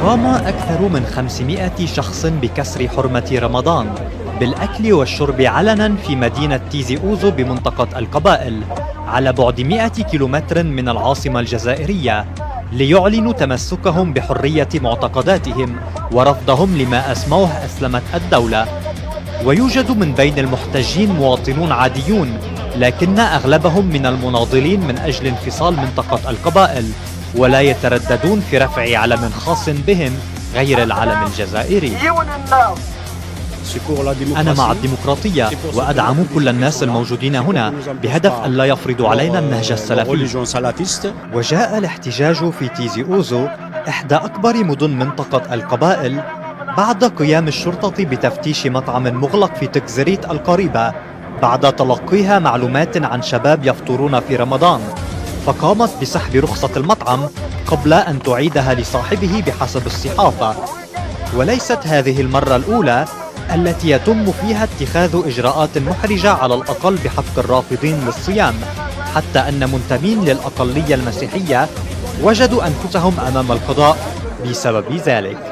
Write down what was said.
قام أكثر من 500 شخص بكسر حرمة رمضان بالأكل والشرب علناً في مدينة تيزي أوزو بمنطقة القبائل على بعد 100 كيلومتر من العاصمة الجزائرية، ليعلنوا تمسكهم بحرية معتقداتهم ورفضهم لما أسموه أسلمة الدولة. ويوجد من بين المحتجين مواطنون عاديون، لكن أغلبهم من المناضلين من أجل انفصال منطقة القبائل، ولا يترددون في رفع علم خاص بهم غير العلم الجزائري. أنا مع الديمقراطية وأدعم كل الناس الموجودين هنا بهدف أن لا يفرضوا علينا النهج السلفي. وجاء الاحتجاج في تيزي أوزو إحدى أكبر مدن منطقة القبائل بعد قيام الشرطة بتفتيش مطعم مغلق في تكزريت القريبة بعد تلقيها معلومات عن شباب يفطرون في رمضان، فقامت بسحب رخصة المطعم قبل أن تعيدها لصاحبه بحسب الصحافة. وليست هذه المرة الأولى التي يتم فيها اتخاذ إجراءات محرجة على الأقل بحق الرافضين للصيام، حتى أن منتمين للأقلية المسيحية وجدوا أنفسهم أمام القضاء بسبب ذلك.